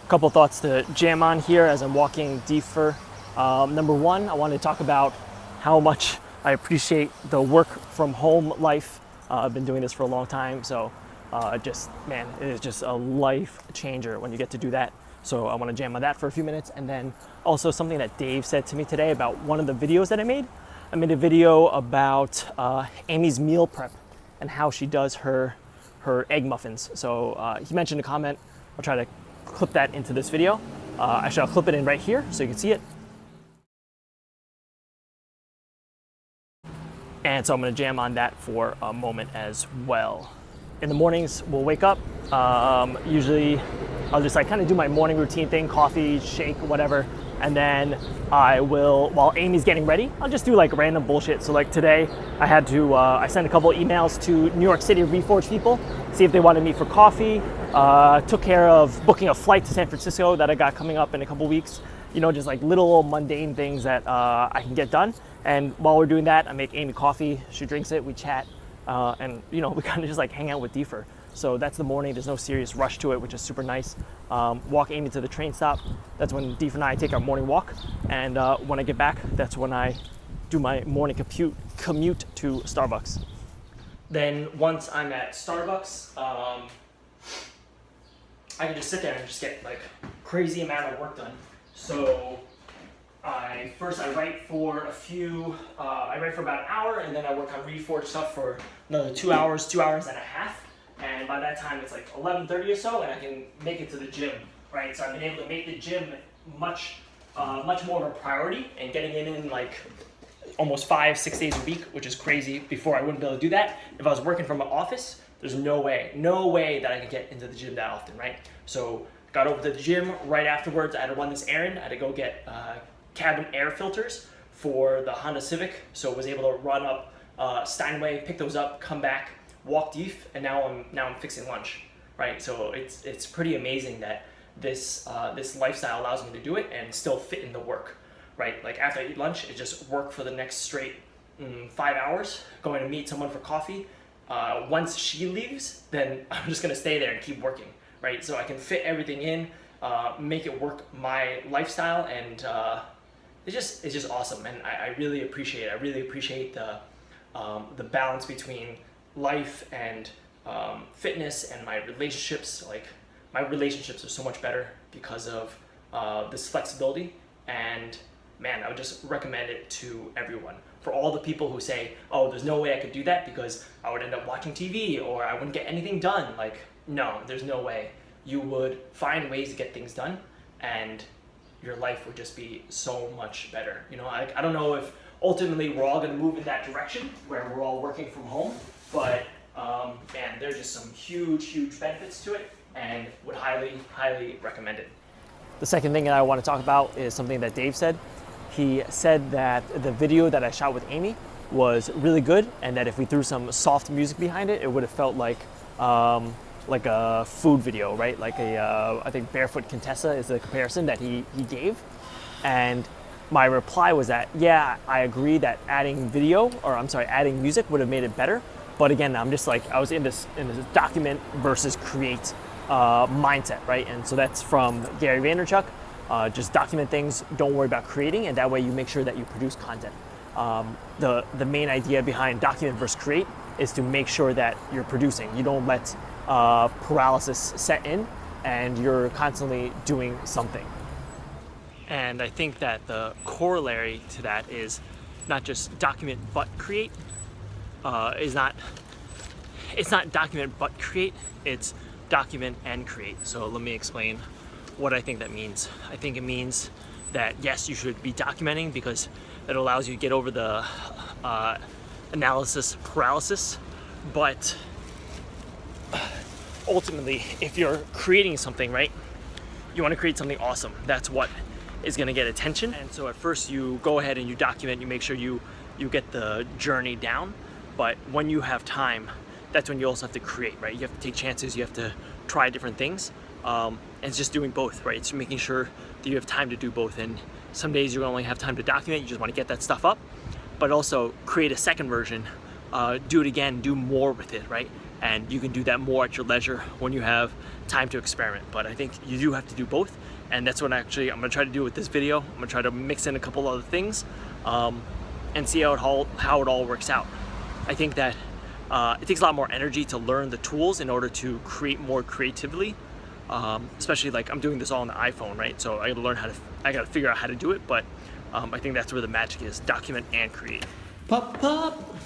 Couple thoughts to jam on here as I'm walking deeper. Number one, I want to talk about how much I appreciate the work from home life. I've been doing this for a long time, so man, it is just a life changer when you get to do that. So I want to jam on that for a few minutes. And then also something that Dave said to me today about one of the videos that I made. I made a video about Amy's meal prep and how she does her egg muffins. So he mentioned a comment. I'll try to clip that into this video. Actually, I'll clip it in right here so you can see it. And so I'm gonna jam on that for a moment as well. In the mornings, we'll wake up. Usually, I'll just like kind of do my morning routine thing, coffee, shake, whatever. And then I will, while Amy's getting ready, I'll just do like random bullshit. So like today, I had to, I sent a couple emails to New York City Reforge people, see if they wanted me for coffee. Took care of booking a flight to San Francisco that I got coming up in a couple weeks. You know, just like little mundane things that I can get done. And while we're doing that, I make Amy coffee, she drinks it, we chat, and you know, we kind of just like hang out with Deefer. So that's the morning, there's no serious rush to it, which is super nice. Walk Amy to the train stop, that's when Deefer and I take our morning walk. And when I get back, that's when I do my morning commute to Starbucks. Then once I'm at Starbucks, I can just sit there and just get like crazy amount of work done. So I write for I write for about an hour, and then I work on Reforge stuff for another 2 hours and a half. And by that time, it's like 11:30 or so, and I can make it to the gym, right? So I've been able to make the gym much more of a priority, and getting in like almost 5-6 days a week, which is crazy. Before I wouldn't be able to do that. If I was working from an office, there's no way that I could get into the gym that often, right? So got over to the gym right afterwards. I had to run this errand. I had to go get cabin air filters for the Honda Civic. So I was able to run up Steinway, pick those up, come back, walk Deef, and now I'm fixing lunch, right? So it's pretty amazing that this lifestyle allows me to do it and still fit in the work, right? Like after I eat lunch, it just work for the next straight 5 hours, going to meet someone for coffee. Once she leaves, then I'm just gonna stay there and keep working, right? So I can fit everything in, make it work my lifestyle, and it's just awesome. And I really appreciate it. I really appreciate the balance between life and fitness and my relationships. Like my relationships are so much better because of this flexibility. And man, I would just recommend it to everyone. For all the people who say, oh, there's no way I could do that because I would end up watching TV or I wouldn't get anything done. Like, no, there's no way. You would find ways to get things done, and your life would just be so much better. You know, I don't know if ultimately we're all gonna move in that direction where we're all working from home, but man, there's just some huge benefits to it, and would highly recommend it. The second thing that I want to talk about is something that Dave said. He said that the video that I shot with Amy was really good, and that if we threw some soft music behind it, it would have felt like a food video, right? Like I think Barefoot Contessa is the comparison that he gave. And my reply was that, yeah, I agree that adding music would have made it better. But again, I'm just like, I was in this document versus create mindset, right? And so that's from Gary Vaynerchuk. Just document things, don't worry about creating, and that way you make sure that you produce content. The main idea behind document versus create is to make sure that you're producing. You don't let paralysis set in, and you're constantly doing something. And I think that the corollary to that is not just document but create. It's not document but create, it's document and create. So let me explain what I think that means. I think it means that yes, you should be documenting because it allows you to get over the analysis paralysis, but ultimately, if you're creating something, right, you want to create something awesome. That's what is going to get attention. And so at first you go ahead and you document, you make sure you get the journey down, but when you have time, that's when you also have to create, right? You have to take chances, you have to try different things. And it's just doing both, right? It's making sure that you have time to do both. And some days you only have time to document, you just want to get that stuff up, but also create a second version, do it again, do more with it, right? and you can do that more at your leisure when you have time to experiment. But I think you do have to do both, and that's what I'm gonna try to do with this video. I'm gonna try to mix in a couple other things and see how it all works out. I think that it takes a lot more energy to learn the tools in order to create more creatively, especially like I'm doing this all on the iPhone, right? So I gotta figure out how to do it, but I think that's where the magic is: document and create. Pop, pop.